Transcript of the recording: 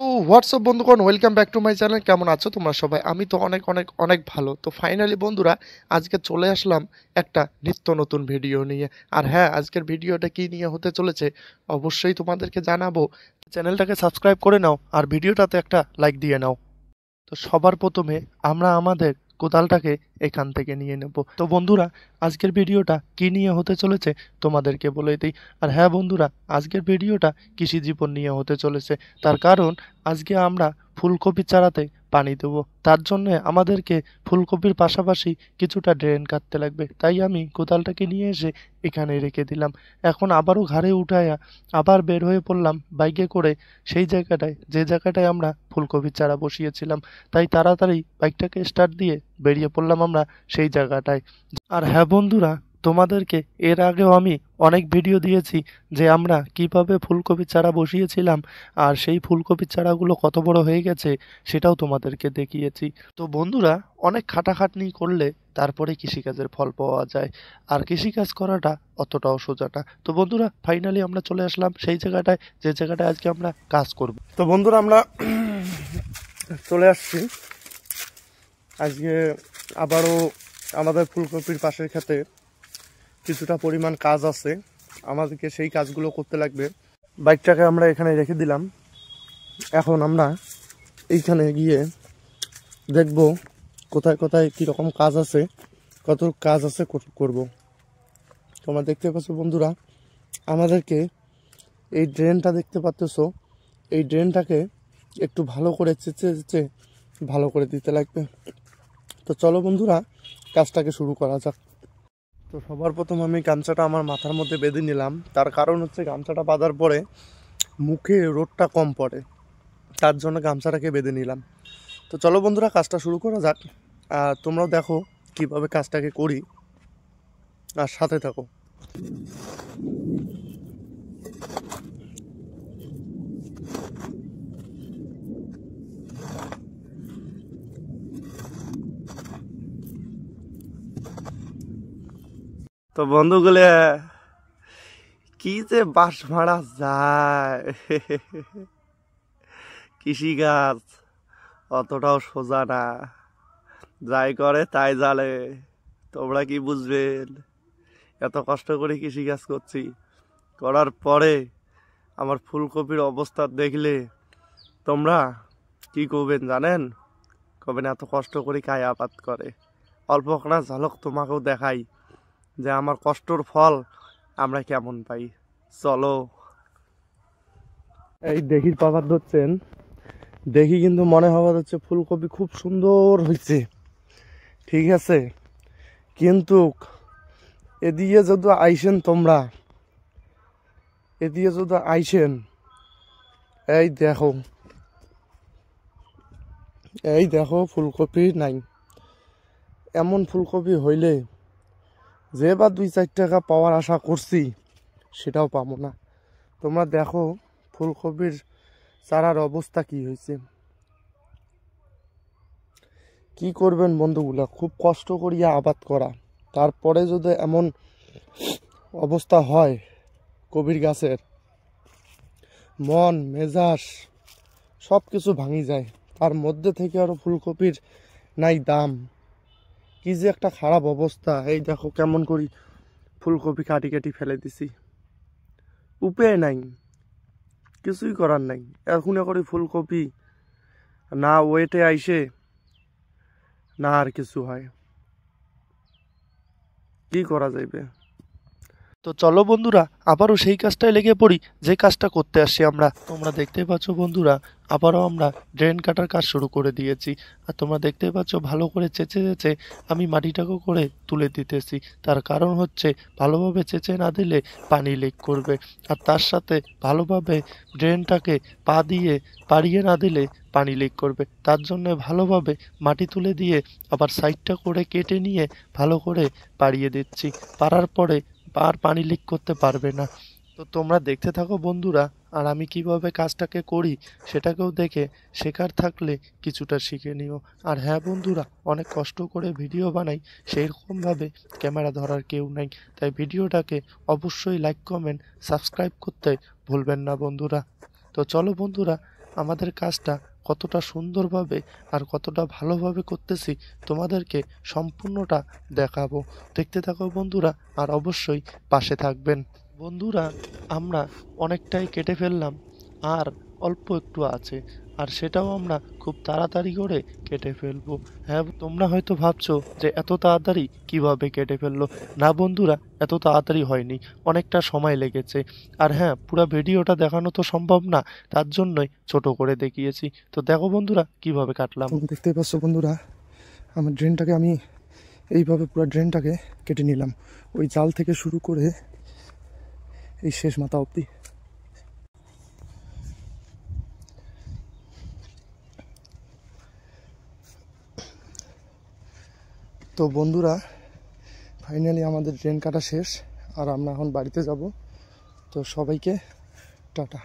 তো হোয়াটসঅ্যাপ বন্ধুগণ, welcome back to my channel. কেমন আছো তোমরা সবাই? আমি তো অনেক অনেক অনেক ভালো। তো ফাইনালি বন্ধুরা, আজকে চলে আসলাম একটা নিত্য নতুন ভিডিও নিয়ে। আর হ্যাঁ, আজকের ভিডিওটা কি নিয়ে হতে চলেছে অবশ্যই তোমাদেরকে জানাবো। চ্যানেলটাকে সাবস্ক্রাইব করে নাও আর ভিডিওটাতে একটা লাইক দিয়ে নাও। তো সবার প্রথমে আমরা আমাদের কোদালটাকে এখান থেকে নিয়ে নেব। তো বন্ধুরা, আজকের ভিডিওটা কি নিয়ে হতে চলেছে তোমাদেরকে বলে দিই। আর হ্যাঁ বন্ধুরা, আজকের ভিডিওটা কৃষি জীবন নিয়ে হতে চলেছে। তার কারণ আজকে আমরা ফুলকপি চারাতে পানি দেবো। তার জন্য আমাদেরকে ফুলকপির পাশাপাশি কিছুটা ড্রেন কাটতে লাগবে। তাই আমি কোদালটাকে নিয়ে এসে এখানে রেখে দিলাম। এখন আবারও ঘাড়ে উঠায়া আবার বের হয়ে পড়লাম বাইকে করে সেই জায়গাটায়, যে জায়গাটায় আমরা ফুলকপির চারা বসিয়েছিলাম। তাই তাড়াতাড়ি বাইকটাকে স্টার্ট দিয়ে বেরিয়ে পড়লাম আমরা সেই জায়গাটায়। আর হ্যাঁ বন্ধুরা, তোমাদেরকে এর আগেও আমি অনেক ভিডিও দিয়েছি যে আমরা কিভাবে ফুলকপির চারা বসিয়েছিলাম আর সেই ফুলকপির চারাগুলো কত বড় হয়ে গেছে সেটাও তোমাদেরকে দেখিয়েছি। তো বন্ধুরা, অনেক খাটাখাটনি করলে তারপরে কৃষিকাজের ফল পাওয়া যায়, আর কৃষিকাজ করাটা অতটাও সোজা না। তো বন্ধুরা, ফাইনালি আমরা চলে আসলাম সেই জায়গাটায়, যে জায়গাটায় আজকে আমরা কাজ করব। তো বন্ধুরা, আমরা চলে আসছি আজকে আবারও আমাদের ফুলকপির পাশের ক্ষেতে কিছুটা পরিমাণ কাজ আছে, আমাদেরকে সেই কাজগুলো করতে লাগবে। বাইকটাকে আমরা এখানে রেখে দিলাম। এখন আমরা এইখানে গিয়ে দেখব কোথায় কোথায় কীরকম কাজ আছে, কত কাজ আছে করব। তোমরা দেখতে পাচ্ছ বন্ধুরা, আমাদেরকে এই ড্রেনটা দেখতে পাচ্ছ, এই ড্রেনটাকে একটু ভালো করে চেঁচে ভালো করে দিতে লাগবে। তো চলো বন্ধুরা, কাজটাকে শুরু করা যাক। তো সবার প্রথম আমি গামছাটা আমার মাথার মধ্যে বেঁধে নিলাম। তার কারণ হচ্ছে গামছাটা বাঁধার পরে মুখে রোদটা কম পড়ে, তার জন্য গামছাটাকে বেঁধে নিলাম। তো চলো বন্ধুরা, কাজটা শুরু করা যাক। আর তোমরাও দেখো কিভাবে কাজটাকে করি, আর সাথে থাকো। তো বন্ধুগুলো, কি যে বাঁশ মারা যায়, কৃষিকাজ অতটাও সোজা না। যাই করে তাই জানে, তোমরা কি বুঝবেন? এত কষ্ট করে কৃষিকাজ করছি, করার পরে আমার ফুলকপির অবস্থা দেখলে তোমরা কি করবেন জানেন? কবেন এত কষ্ট করে কায় আবাদ করে। অল্প একটা ঝলক তোমাকেও দেখাই যে আমার কষ্টর ফল আমরা কেমন পাই। চলো। এই দেখি পাবার ধরছেন, দেখি কিন্তু মনে হওয়া যাচ্ছে ফুলকপি খুব সুন্দর হয়েছে, ঠিক আছে। কিন্তু এদিকে যদি আইসেন তোমরা, এদিকে যদি আইসেন, এই দেখো, এই দেখো ফুলকপি নাই। এমন ফুলকপি হইলে যে বা 2-4 টাকা পাওয়ার আশা করছি সেটাও পাবো না। তোমরা দেখো ফুলকপির চারার অবস্থা কি হয়েছে। কি করবেন বন্ধুগুলা, খুব কষ্ট করিয়া আবাদ করা, তারপরে যদি এমন অবস্থা হয় কপির গাছের, মন মেজাজ সব কিছু ভাঙি যায়। তার মধ্যে থেকে আরো ফুলকপির নাই দাম, কি যে একটা খারাপ অবস্থা। এই দেখো কেমন করি ফুলকপি কাটি কাটি ফেলে দিছি, উপায় নাই, কিছুই করার নাই। এখন করি ফুলকপি না ওয়েটে আইসে, না আর কিছু হয়, কি করা যাইবে। তো চলো বন্ধুরা, আবারও সেই কাজটায় লেগে পড়ি যে কাজটা করতে আসছি আমরা। তোমরা দেখতেই পাচ্ছ বন্ধুরা, আবারও আমরা ড্রেন কাটার কাজ শুরু করে দিয়েছি। আর তোমরা দেখতেই পাচ্ছ ভালো করে চেঁচে চেঁচে আমি মাটিটাকে করে তুলে দিতেছি। তার কারণ হচ্ছে ভালোভাবে চেঁচে না দিলে পানি লিক করবে, আর তার সাথে ভালোভাবে ড্রেনটাকে পা দিয়ে পাড়িয়ে না দিলে পানি লিক করবে। তার জন্য ভালোভাবে মাটি তুলে দিয়ে আবার সাইডটা করে কেটে নিয়ে ভালো করে পাড়িয়ে দিচ্ছি। পাড়ার পরে আর পানি লিক করতে পারবে না। তো তোমরা দেখতে থাকো বন্ধুরা, আর আমি কিভাবে কাজটাকে করি সেটাকেও দেখে শেখার থাকলে কিছুটা শিখে নিও। আর হ্যাঁ বন্ধুরা, অনেক কষ্ট করে ভিডিও বানাই, সেইরকমভাবে ক্যামেরা ধরার কেউ নাই, তাই ভিডিওটাকে অবশ্যই লাইক কমেন্ট সাবস্ক্রাইব করতে ভুলবেন না বন্ধুরা। তো চলো বন্ধুরা, আমাদের কাজটা কতটা সুন্দরভাবে আর কতটা ভালোভাবে করতেছি তোমাদেরকে সম্পূর্ণটা দেখাবো। দেখতে থাকো বন্ধুরা, আর অবশ্যই পাশে থাকবেন। বন্ধুরা, আমরা অনেকটাই কেটে ফেললাম, আর অল্প একটু আছে, আর সেটাও আমরা খুব তাড়াতাড়ি করে কেটে ফেলবো। হ্যাঁ, তোমরা হয়তো ভাবছো যে এত তাড়াতাড়ি কিভাবে কেটে ফেললো। না বন্ধুরা, এত তাড়াতাড়ি হয়নি, অনেকটা সময় লেগেছে। আর হ্যাঁ, পুরো ভিডিওটা দেখানো তো সম্ভব না, তার জন্যই ছোট করে দেখিয়েছি। তো দেখো বন্ধুরা কিভাবে কাটলাম। তোমরা দেখতেই পাচ্ছ বন্ধুরা, আমার ড্রেনটাকে আমি এইভাবে পুরো ড্রেনটাকে কেটে নিলাম, ওই জাল থেকে শুরু করে এই শেষ মাথা অবধি। তো বন্ধুরা, ফাইনালি আমাদের ড্রেন কাটা শেষ, আর আমরা এখন বাড়িতে যাব। তো সবাইকে টাটা।